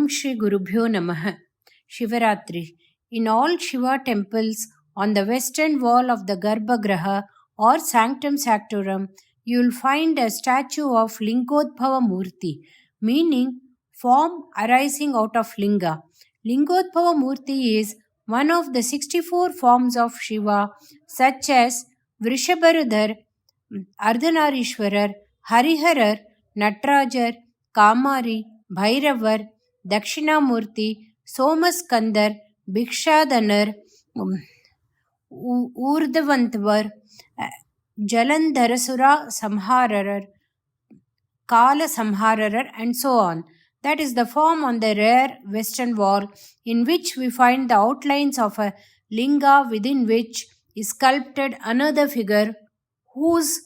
Shri Gurubhyo Namaha. Shivaratri. In all Shiva temples on the western wall of the Garbhagriha or Sanctum Sanctorum, you will find a statue of Lingodbhava Murti, meaning form arising out of Linga. Lingodbhava Murti is one of the 64 forms of Shiva, such as Vrishabharadhar, Ardhanarishwarar, Hariharar, Natrajar, Kamari, Bhairavar, Dakshinamurti, Somaskandar, Bhikshadanar, Urdhavantvar, Jalandharasura Samhararar, Kala Samhararar, and so on. That is the form on the rear western wall in which we find the outlines of a linga within which is sculpted another figure whose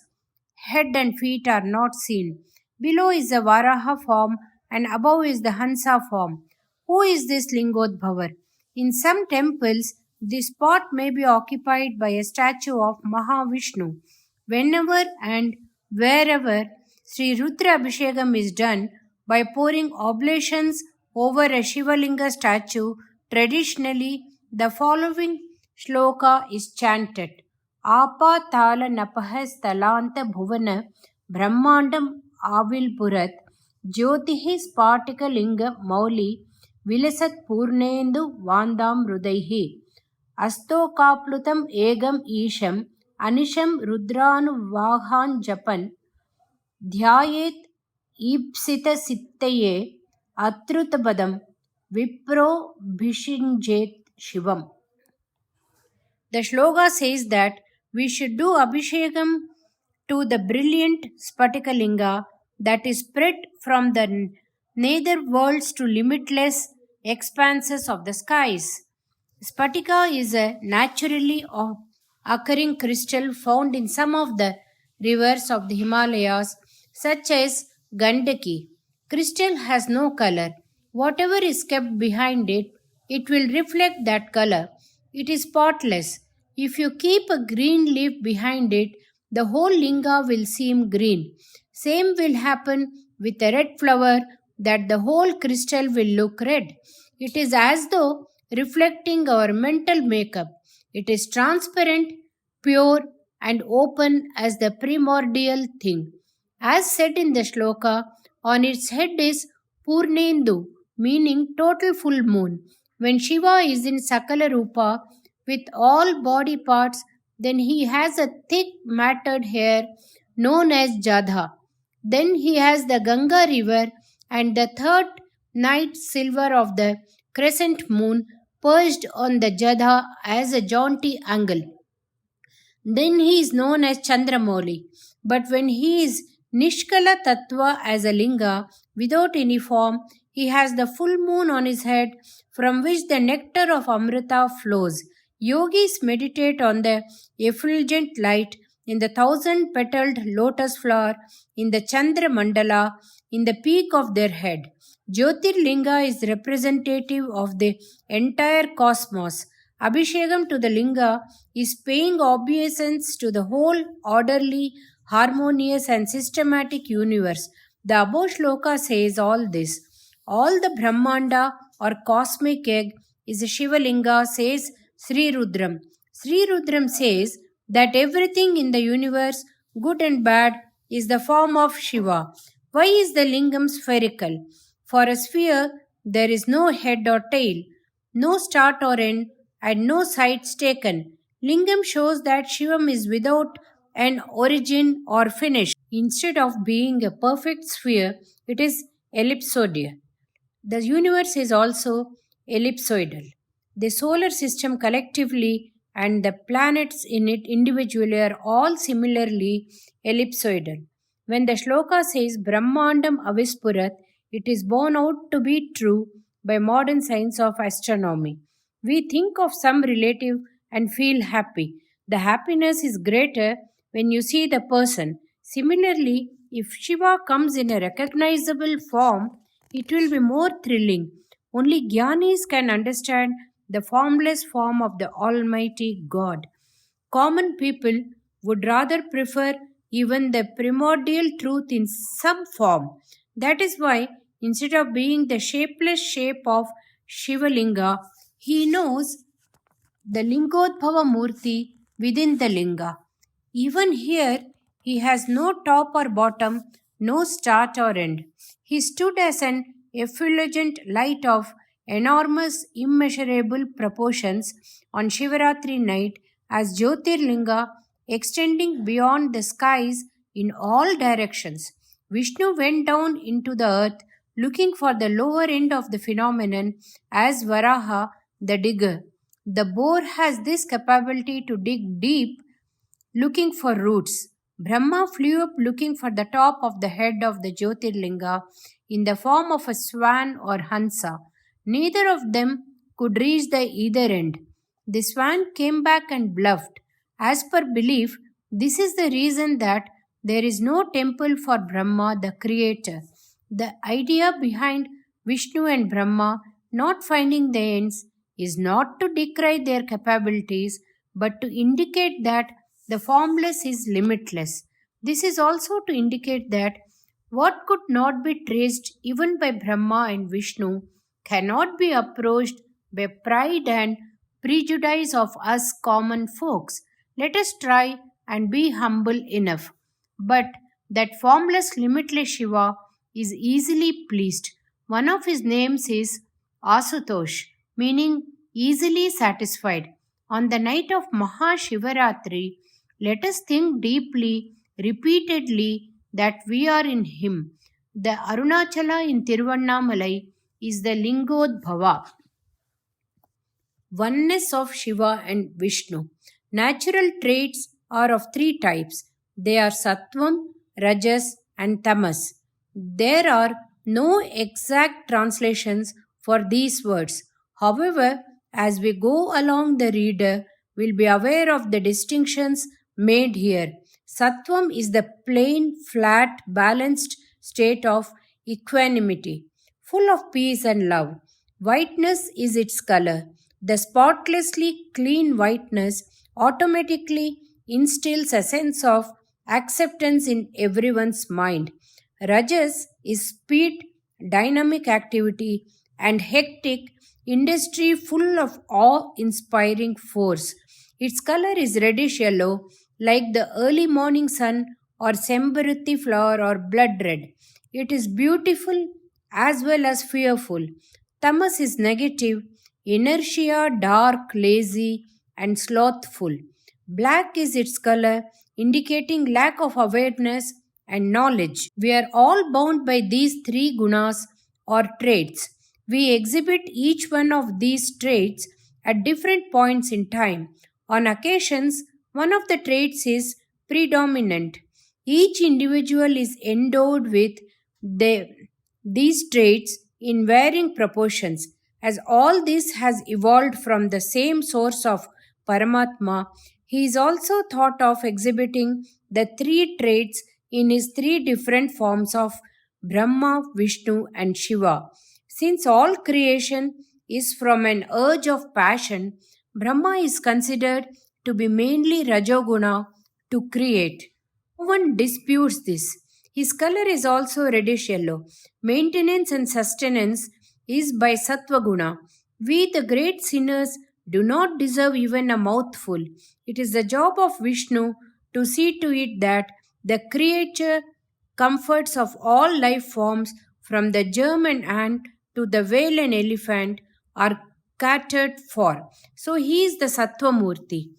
head and feet are not seen. Below is the Varaha form and above is the Hansa form. Who is this Lingodbhavar? In some temples, this spot may be occupied by a statue of Mahavishnu. Whenever and wherever Sri Rudra Abhishekam is done by pouring oblations over a Shivalinga statue, traditionally the following shloka is chanted. Apatala napahas talanta bhuvana brahmandam avilpurat jyotihi spatika linga mauli vilasat purnendu vandam rudaihi astokaplutam egam isham anisham rudranuvahan japan dhyayet ईप्सित सित्तये अत्रुतपदम Wipro भिषिंजेत Shivam. The shloka says that we should do abhishekam to the brilliant Spatikalinga that is spread from the nether worlds to limitless expanses of the skies. Spatika is a naturally occurring crystal found in some of the rivers of the Himalayas, such as Gandaki. Crystal has no color. Whatever is kept behind it, it will reflect that color. It is spotless. If you keep a green leaf behind it, the whole linga will seem green. Same will happen with a red flower, that the whole crystal will look red. It is as though reflecting our mental makeup. It is transparent, pure, and open as the primordial thing. As said in the shloka, on its head is Purnendu, meaning total full moon. When Shiva is in Sakala Rupa with all body parts, then he has a thick matted hair known as Jadha. Then he has the Ganga river and the third night silver of the crescent moon perched on the Jadha as a jaunty angle. Then he is known as Chandramouli. But when he is Nishkala Tattva as a linga, without any form, he has the full moon on his head from which the nectar of Amrita flows. Yogis meditate on the effulgent light in the 1,000-petaled lotus flower, in the Chandra Mandala, in the peak of their head. Jyotirlinga is representative of the entire cosmos. Abhishekam to the linga is paying obeisance to the whole orderly, harmonious and systematic universe. The above shloka says all this. All the Brahmanda or cosmic egg is a Shivalinga, says Sri Rudram. Sri Rudram says that everything in the universe, good and bad, is the form of Shiva. Why is the lingam spherical? For a sphere, there is no head or tail, no start or end, and no sides taken. Lingam shows that Shivam is without an origin or finish. Instead of being a perfect sphere, it is ellipsoidal. The universe is also ellipsoidal. The solar system collectively and the planets in it individually are all similarly ellipsoidal. When the shloka says Brahmandam Avispurat, it is borne out to be true by modern science of astronomy. We think of some relative and feel happy. The happiness is greater when you see the person. Similarly, if Shiva comes in a recognizable form, it will be more thrilling. Only Gyanis can understand the formless form of the Almighty God. Common people would rather prefer even the primordial truth in some form. That is why Instead of being the shapeless shape of Shivalinga, he knows the Lingodbhava Murti within the Linga. Even here, he has no top or bottom, no start or end. He stood as an effulgent light of enormous, immeasurable proportions on Shivaratri night as Jyotirlinga extending beyond the skies in all directions. Vishnu went down into the earth looking for the lower end of the phenomenon as Varaha, the digger. The boar has this capability to dig deep looking for roots. Brahma flew up looking for the top of the head of the Jyotirlinga in the form of a swan or Hansa. Neither of them could reach the either end. The swan came back and bluffed. As per belief, this is the reason that there is no temple for Brahma, the creator. The idea behind Vishnu and Brahma not finding the ends is not to decry their capabilities but to indicate that the formless is limitless. This is also to indicate that what could not be traced even by Brahma and Vishnu cannot be approached by pride and prejudice of us common folks. Let us try and be humble enough. But that formless, limitless Shiva is easily pleased. One of his names is Asutosh, meaning easily satisfied. On the night of Mahashivaratri, let us think deeply, repeatedly, that we are in him. The Arunachala in Tiruvannamalai is the Lingodbhava, oneness of Shiva and Vishnu. Natural traits are of three types. They are Sattvam, Rajas, and Tamas. There are no exact translations for these words. However, as we go along, the reader will be aware of the distinctions made here. Sattvam is the plain, flat, balanced state of equanimity, full of peace and love. Whiteness is its color. The spotlessly clean whiteness automatically instills a sense of acceptance in everyone's mind. Rajas is speed, dynamic activity, and hectic industry full of awe inspiring force. Its color is reddish yellow, like the early morning sun or sembaruti flower or blood red. It is beautiful as well as fearful. Tamas is negative, inertia, dark, lazy, and slothful. Black is its color, indicating lack of awareness and knowledge. We are all bound by these three gunas or traits. We exhibit each one of these traits at different points in time. On occasions, one of the traits is predominant. Each individual is endowed with these traits in varying proportions. As all this has evolved from the same source of Paramatma, he is also thought of exhibiting the three traits in his three different forms of Brahma, Vishnu, and Shiva. Since all creation is from an urge of passion, Brahma is considered to be mainly Rajoguna to create. No one disputes this. His color is also reddish yellow. Maintenance and sustenance is by Sattva-guna. We, the great sinners, do not deserve even a mouthful. It is the job of Vishnu to see to it that the creature comforts of all life forms, from the germ and ant to the whale and elephant, are catered for. So he is the Sattva Murti.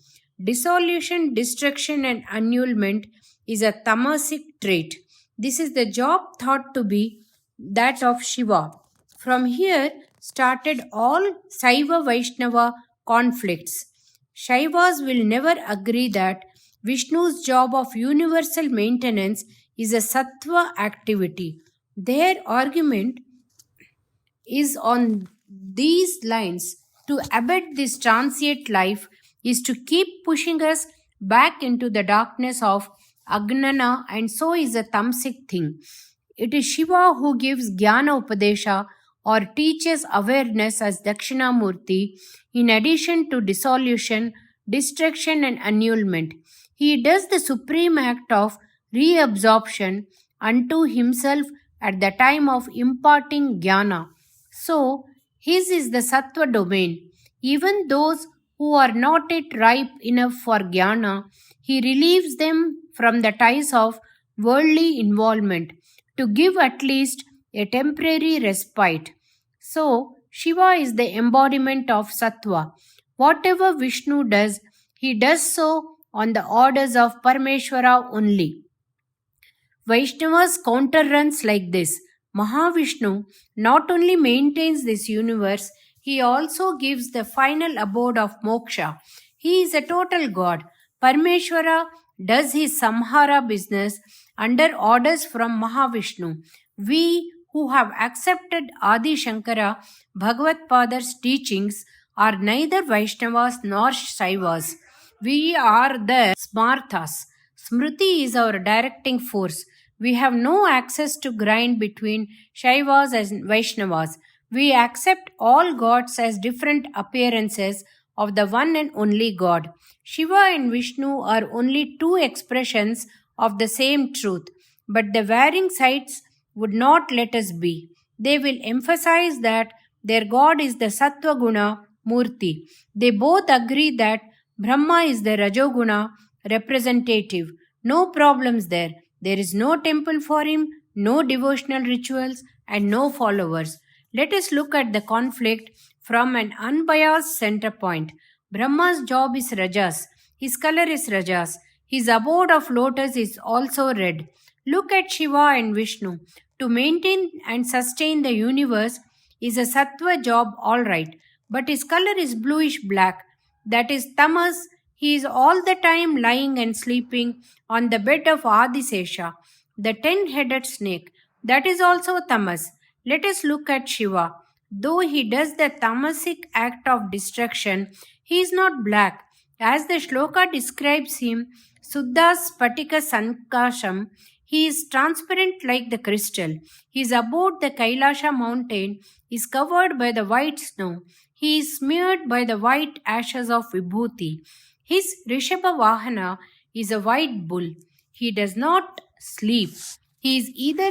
Dissolution, destruction, and annulment is a tamasic trait. This is the job thought to be that of Shiva. From here started all Saiva Vaishnava conflicts. Shaivas will never agree that Vishnu's job of universal maintenance is a sattva activity. Their argument is on these lines: to abet this transient life is to keep pushing us back into the darkness of Agnana, and so is a tamasic thing. It is Shiva who gives Jnana Upadesha or teaches awareness as Dakshinamurti in addition to dissolution, destruction, and annulment. He does the supreme act of reabsorption unto himself at the time of imparting jnana. So, his is the sattva domain. Even those who are not yet ripe enough for jnana, he relieves them from the ties of worldly involvement to give at least a temporary respite. So, Shiva is the embodiment of sattva. Whatever Vishnu does, he does so on the orders of Parmeshwara only. Vaishnavas counter runs like this. Mahavishnu not only maintains this universe, he also gives the final abode of moksha. He is a total god. Parmeshwara does his samhara business under orders from Mahavishnu. We who have accepted Adi Shankara Bhagavad Padar's teachings are neither Vaishnavas nor Shaivas. We are the Smarthas. Smriti is our directing force. We have no access to grind between Shaivas and Vaishnavas. We accept all gods as different appearances of the one and only God. Shiva and Vishnu are only two expressions of the same truth, but the varying sides would not let us be. They will emphasize that their God is the Sattva Guna Murti. They both agree that Brahma is the Rajoguna representative. No problems there. There is no temple for him, no devotional rituals, and no followers. Let us look at the conflict from an unbiased center point. Brahma's job is Rajas. His color is Rajas. His abode of lotus is also red. Look at Shiva and Vishnu. To maintain and sustain the universe is a sattva job, all right, but his color is bluish black. That is tamas. He is all the time lying and sleeping on the bed of Adisesha, the 10-headed snake. That is also tamas. Let us look at Shiva. Though he does the tamasic act of destruction, he is not black. As the shloka describes him, Suddha Spatika Sankasham, he is transparent like the crystal. His abode, the Kailasha mountain, is covered by the white snow. He is smeared by the white ashes of Vibhuti. His Rishabha Vahana is a white bull. He does not sleep. He is either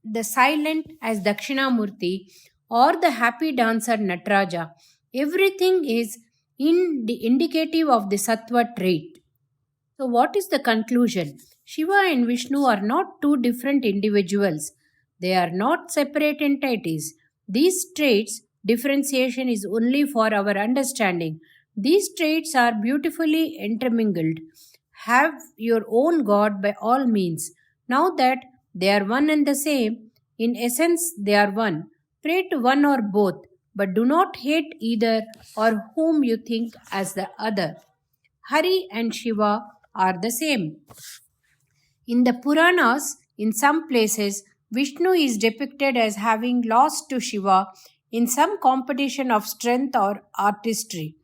the silent as Dakshinamurti or the happy dancer Nataraja. Everything is indicative of the sattva trait. So, what is the conclusion? Shiva and Vishnu are not two different individuals. They are not separate entities. These traits, differentiation is only for our understanding. These traits are beautifully intermingled. Have your own God by all means. Now that they are one and the same, in essence they are one. Pray to one or both, but do not hate either or whom you think as the other. Hari and Shiva are the same. In the Puranas, in some places, Vishnu is depicted as having lost to Shiva in some competition of strength or artistry.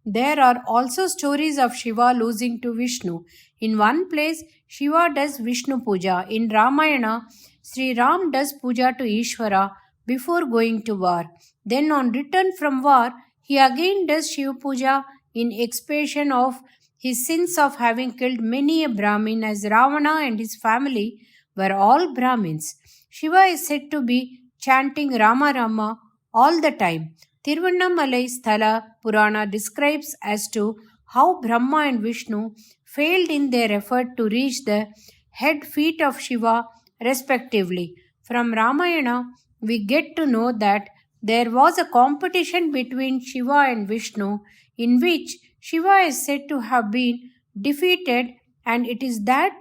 There are also stories of Shiva losing to Vishnu. In one place, Shiva does Vishnu Puja. In Ramayana, Sri Ram does puja to Ishvara before going to war. Then, on return from war, he again does Shiva Puja in expiation of his sins of having killed many a Brahmin, as Ravana and his family were all Brahmins. Shiva is said to be chanting Rama Rama all the time. Tiruvannamalai Sthala Purana describes as to how Brahma and Vishnu failed in their effort to reach the head feet of Shiva respectively. From Ramayana, we get to know that there was a competition between Shiva and Vishnu in which Shiva is said to have been defeated, and it is that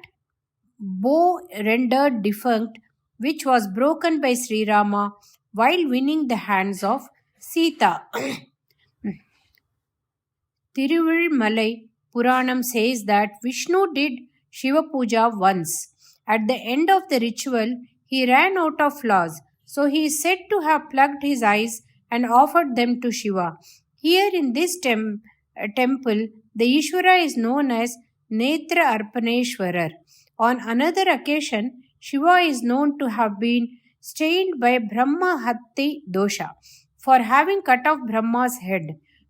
bow rendered defunct which was broken by Sri Rama while winning the hands of Sita. Tiruvilmalai Puranam says that Vishnu did Shiva Puja once. At the end of the ritual, he ran out of flowers, so he is said to have plucked his eyes and offered them to Shiva. Here in this temple, the Ishvara is known as Netra Arpaneshwarar. On another occasion, Shiva is known to have been stained by Brahma Hatti dosha for having cut off Brahma's head.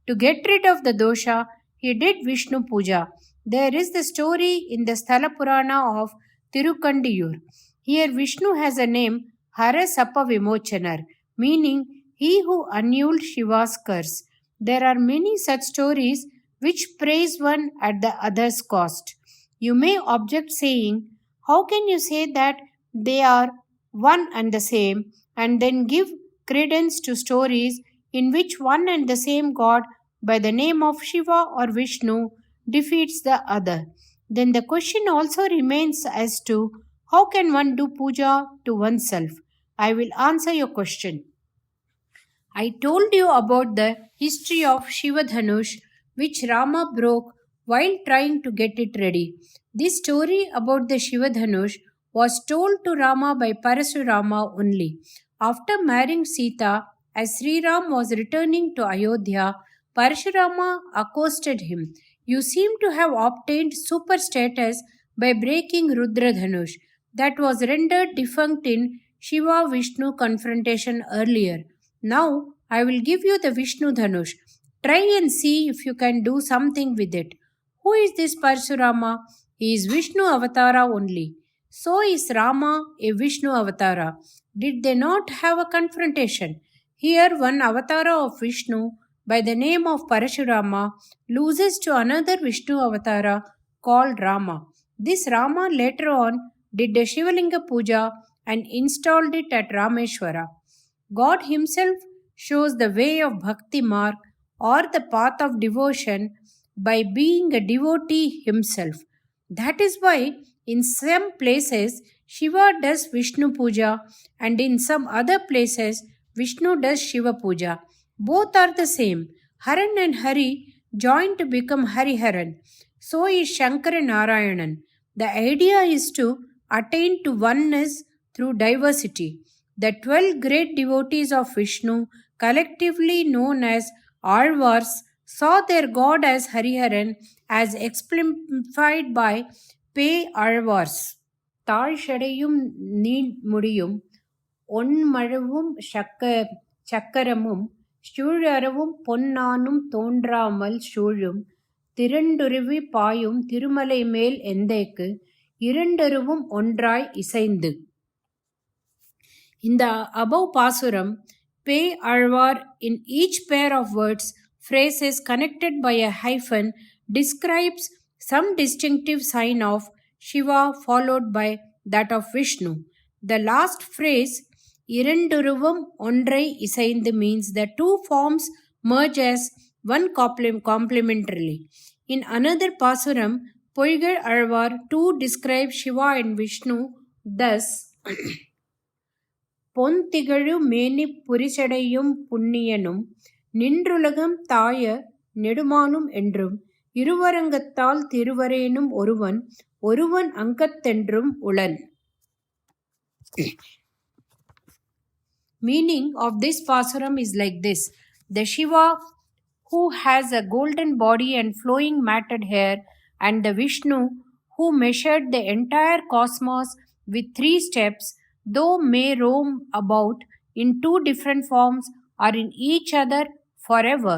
To get rid of the dosha, he did Vishnu Puja. There is the story in the Sthala Purana of Tirukandiyur. Here Vishnu has a name Harasapa Vimochanar, meaning he who annulled Shiva's curse. There are many such stories which praise one at the other's cost. You may object, saying, how can you say that they are one and the same, and then give credence to stories in which one and the same God by the name of Shiva or Vishnu defeats the other? Then the question also remains as to how can one do puja to oneself? I will answer your question. I told you about the history of Shivadhanush, which Rama broke while trying to get it ready. This story about the Shivadhanush was told to Rama by Parasurama only. After marrying Sita, as Sri Ram was returning to Ayodhya, Parashurama accosted him. You seem to have obtained super status by breaking Rudradhanush that was rendered defunct in Shiva Vishnu confrontation earlier. Now I will give you the Vishnu Dhanush. Try and see if you can do something with it. Who is this Parshurama? He is Vishnu Avatara only. So is Rama a Vishnu Avatara. Did they not have a confrontation? Here one Avatara of Vishnu by the name of Parashurama loses to another Vishnu Avatara called Rama. This Rama later on did the Shivalinga Puja and installed it at Rameshwara. God Himself shows the way of Bhakti Marg or the path of devotion by being a devotee Himself. That is why in some places Shiva does Vishnu Puja and in some other places Vishnu does Shiva Puja. Both are the same. Haran and Hari join to become Hariharan. So is Shankara Narayanan. The idea is to attain to oneness through diversity. The 12 great devotees of Vishnu, collectively known as Alvars, saw their god as Hariharan as exemplified by Pei Alvars. தாழ் ஷடையும் நீண்முடியும் ஒன்மழவும் சக்கரமும் சூழறவும் பொன்னானும் தோன்றாமல் சூழும் திரண்டுருவி பாயும் திருமலை மேல் எந்தைக்கு இரண்டருவும் ஒன்றாய் இசைந்து. In the above pasuram, Pei Alvar in each pair of words, phrases connected by a hyphen, describes some distinctive sign of Shiva followed by that of Vishnu. The last phrase, Iranduruvam Ondrai Isaindu, means the two forms merge as one complementarily. In another pasuram, Poigal Alvar too describes Shiva and Vishnu thus. பொன்திகழு மேனி புரிசடையும் புண்ணியனும் நின்றுலகம் தாய நெடுமானும் என்றும் இருவரங்கத்தால் திருவரேனும் ஒருவன் ஒருவன் அங்கத்தென்றும் உளன். Meaning of this pasuram is like this. The Shiva who has a golden body and flowing matted hair, and the Vishnu who measured the entire cosmos with 3 steps, though may roam about in 2 different forms, are in each other forever.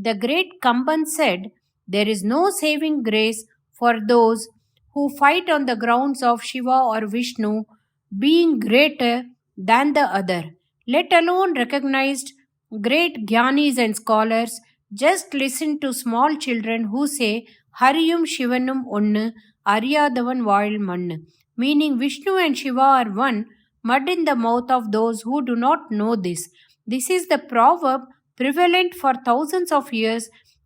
The great Kamban said, there is no saving grace for those who fight on the grounds of Shiva or Vishnu being greater than the other, let alone recognized great Gyanis and scholars. Just listen to small children who say, Hariyum Shivanum Onnu, Ariyadavan Vail Mannu, meaning Vishnu and Shiva are one, mud in the mouth of those who do not know this. This is the proverb prevalent for thousands of years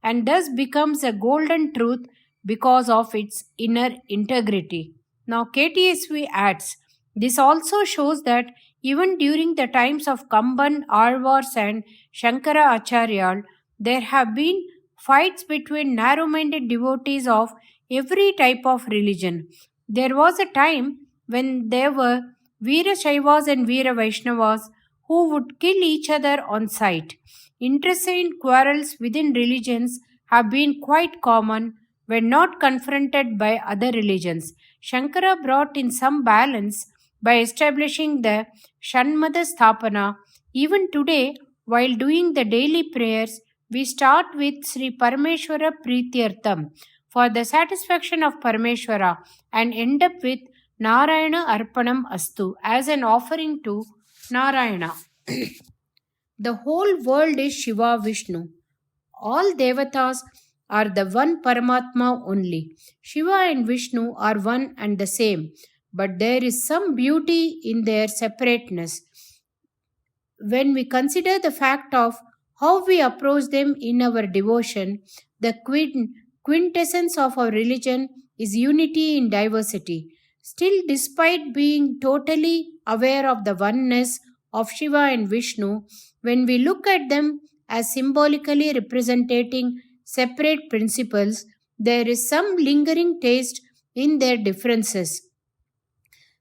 and thus becomes a golden truth because of its inner integrity. Now KTSV adds, this also shows that even during the times of Kamban, Alvars and Shankara Acharyal, there have been fights between narrow-minded devotees of every type of religion. There was a time when there were Veera Shaivas and Veera Vaishnavas who would kill each other on sight. Intestine quarrels within religions have been quite common when not confronted by other religions. Shankara brought in some balance by establishing the Shanmada Sthapana. Even today, while doing the daily prayers, we start with Sri Parameshwara Prityartham for the satisfaction of Parameshwara and end up with Narayana Arpanam Astu as an offering to Narayana. The whole world is Shiva Vishnu. All Devatas are the one Paramatma only. Shiva and Vishnu are one and the same, but there is some beauty in their separateness. When we consider the fact of how we approach them in our devotion, the quintessence of our religion is unity in diversity. Still, despite being totally aware of the oneness of Shiva and Vishnu, when we look at them as symbolically representing separate principles, there is some lingering taste in their differences.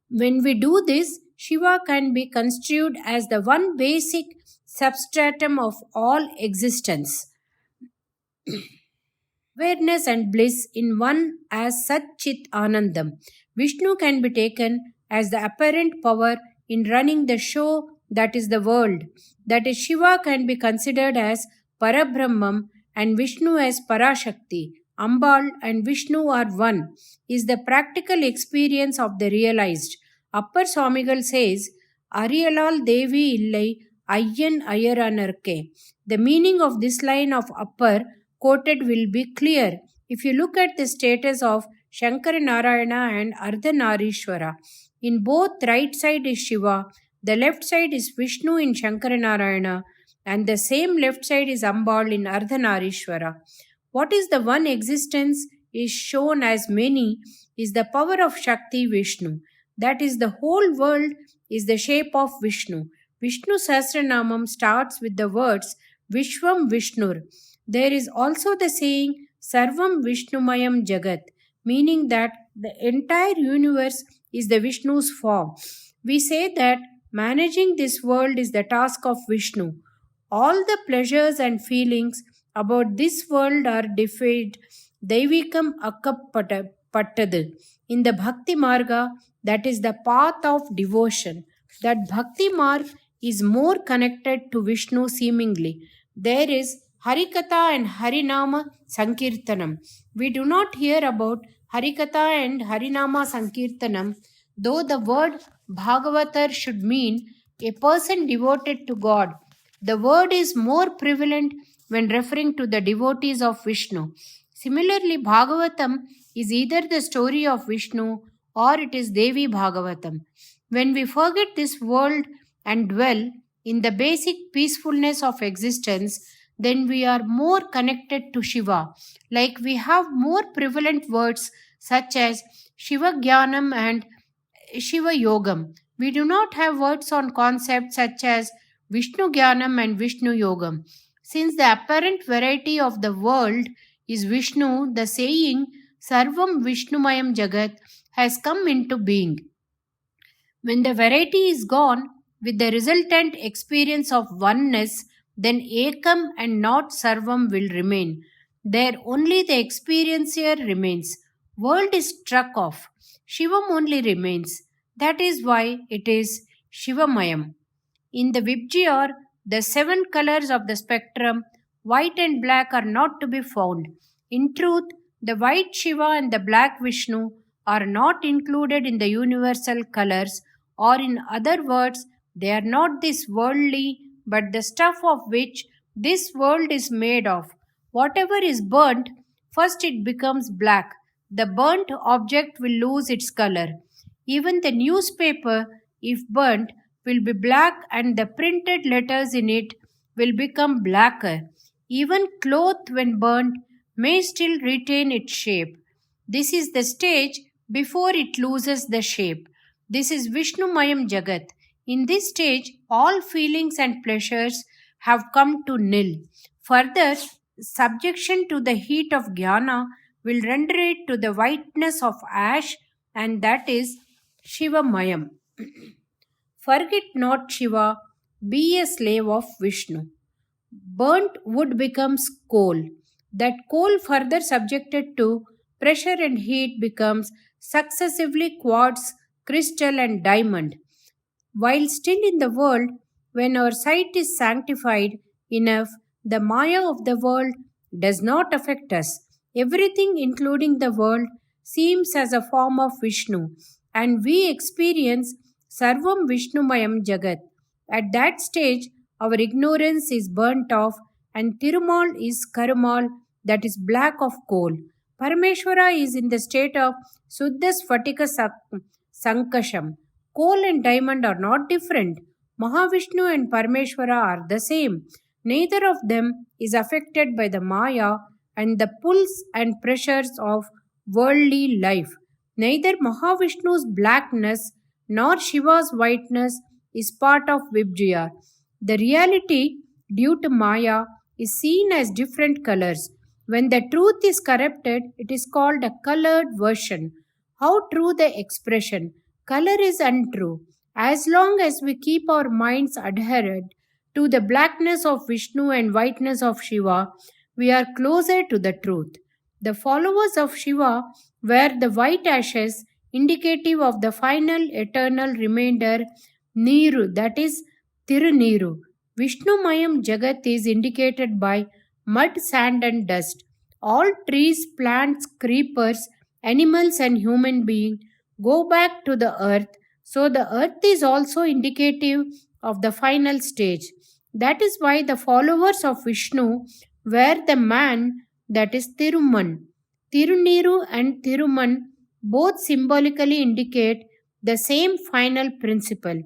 When we do this, Shiva can be construed as the one basic substratum of all existence, awareness and bliss in one as Sat Chit Anandam. Vishnu can be taken as the apparent power in running the show that is the world. That is, Shiva can be considered as Parabrahmam and Vishnu as Parashakti. Ambal and Vishnu are one, is the practical experience of the realized. Appar Swamigal says, Ariyalal Devi illai Ayyan Ayaranarke. The meaning of this line of Appar quoted will be clear if you look at the status of Shankara Narayana and Ardhanarishwara. In both, right side is Shiva, the left side is Vishnu in Shankara Narayana, and the same left side is Ambal in Ardhanarishwara. What is the one existence is shown as many is the power of Shakti Vishnu. That is, the whole world is the shape of Vishnu. Vishnu Sahasranamam starts with the words Vishwam Vishnur. There is also the saying Sarvam Vishnumayam Jagat, meaning that the entire universe is the Vishnu's form. We say that managing this world is the task of Vishnu. All the pleasures and feelings about this world are defeated Deivikam Akkapattadu. In the Bhakti Marga, that is the path of devotion. That Bhakti Marg is more connected to Vishnu seemingly. There is Harikatha and Harinama Sankirtanam. We do not hear about Harikatha and Harinama Sankirtanam, though the word Bhagavatar should mean a person devoted to God. The word is more prevalent when referring to the devotees of Vishnu. Similarly, Bhagavatam is either the story of Vishnu or it is Devi Bhagavatam. When we forget this world and dwell in the basic peacefulness of existence, then we are more connected to Shiva. Like we have more prevalent words such as Shiva Jnanam and Shiva Yogam. We do not have words on concepts such as Vishnu Jnanam and Vishnu Yogam. Since the apparent variety of the world is Vishnu, the saying Sarvam Vishnumayam Jagat has come into being. When the variety is gone, with the resultant experience of oneness, then Ekam and not Sarvam will remain. There only the experiencer remains. World is struck off. Shivam only remains. That is why it is Shivamayam. In the Vibgyor, the 7 colors of the spectrum, white and black, are not to be found. In truth, the white Shiva and the black Vishnu are not included in the universal colors, or in other words, they are not this worldly, but the stuff of which this world is made of. Whatever is burnt, first it becomes black. The burnt object will lose its color. Even the newspaper, if burnt, will be black and the printed letters in it will become blacker. Even cloth, when burnt, may still retain its shape. This is the stage before it loses the shape. This is Vishnumayam Jagat. In this stage, all feelings and pleasures have come to nil. Further, subjection to the heat of jnana will render it to the whiteness of ash, and that is Shivamayam. Forget not Shiva, be a slave of Vishnu. Burnt wood becomes coal. That coal, further subjected to pressure and heat, becomes successively quartz, crystal, and diamond. While still in the world, when our sight is sanctified enough, the Maya of the world does not affect us. Everything, including the world, seems as a form of Vishnu, and we experience Sarvam Vishnumayam Jagat. At that stage, our ignorance is burnt off, and Tirumal is Karumal, that is black of coal. Parameshwara is in the state of Suddha Sphatika Sankasham. Coal and diamond are not different. Mahavishnu and Parameshwara are the same. Neither of them is affected by the Maya and the pulls and pressures of worldly life. Neither Mahavishnu's blackness nor Shiva's whiteness is part of Vibjaya. The reality, due to Maya, is seen as different colors. When the truth is corrupted, it is called a colored version. How true the expression? Color is untrue. As long as we keep our minds adherent to the blackness of Vishnu and whiteness of Shiva, we are closer to the truth. The followers of Shiva wear the white ashes, indicative of the final eternal remainder, Niru, that is Tiruneeru. Vishnumayam Jagat is indicated by mud, sand, and dust. All trees, plants, creepers, animals, and human beings go back to the earth, so the earth is also indicative of the final stage. That is why the followers of Vishnu wear the man, that is Tiruman. Tiruneeru and Tiruman both symbolically indicate the same final principle.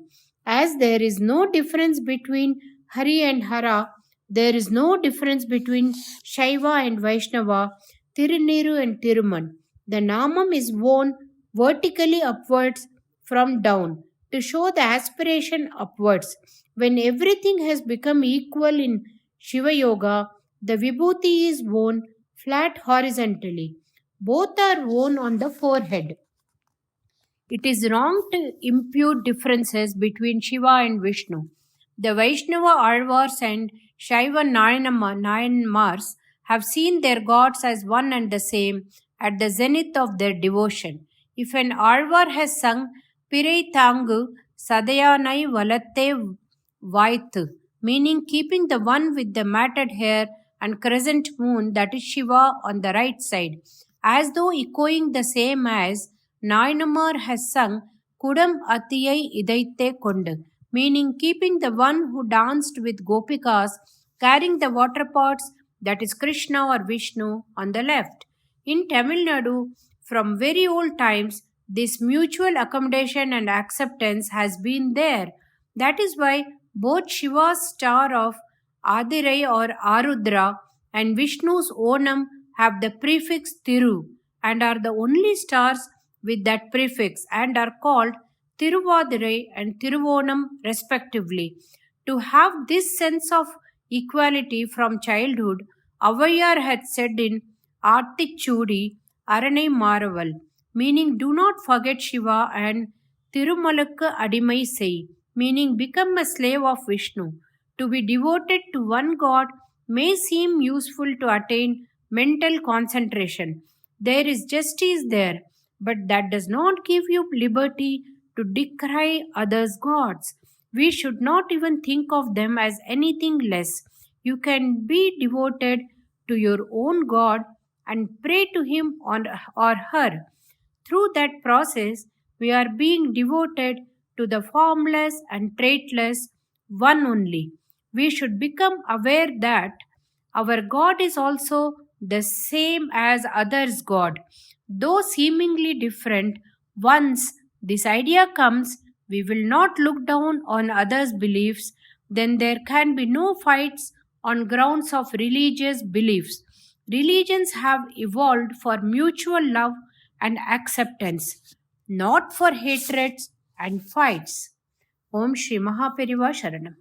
As there is no difference between Hari and Hara, there is no difference between Shaiva and Vaishnava, Tiruneeru and Tiruman. The Namam is worn vertically upwards from down to show the aspiration upwards. When everything has become equal in Shiva Yoga, the Vibhuti is worn flat horizontally. Both are worn on the forehead. It is wrong to impute differences between Shiva and Vishnu. The Vaishnava Alvars and Shaiva Nayanmars have seen their gods as one and the same at the zenith of their devotion. If an Alvar has sung Pirai Tangu Sadayanai Valatte Vaitu, meaning keeping the one with the matted hair and crescent moon, that is Shiva, on the right side, as though echoing the same as Nayanamar has sung Kudam Atiyai Idaite Kondu, meaning keeping the one who danced with Gopikas carrying the water pots, that is Krishna or Vishnu, on the left. In Tamil Nadu, from very old times, this mutual accommodation and acceptance has been there. That is why both Shiva's star of Adirai or Arudra and Vishnu's Onam have the prefix Tiru and are the only stars with that prefix and are called Tiruvadirai and Tiruvonam respectively. To have this sense of equality from childhood, Avayar had said in Artichudi Aranai Maraval, meaning do not forget Shiva, and Tirumalakka Adimai Sei, meaning become a slave of Vishnu. To be devoted to one God may seem useful to attain mental concentration. There is justice there, but that does not give you liberty to decry others' gods. We should not even think of them as anything less. You can be devoted to your own God and pray to him or her. Through that process, we are being devoted to the formless and traitless one only. We should become aware that our God is also the same as others' God. Though seemingly different, once this idea comes, we will not look down on others' beliefs, then there can be no fights on grounds of religious beliefs. Religions have evolved for mutual love and acceptance, not for hatreds and fights. Om Shri Mahaperiva Sharanam.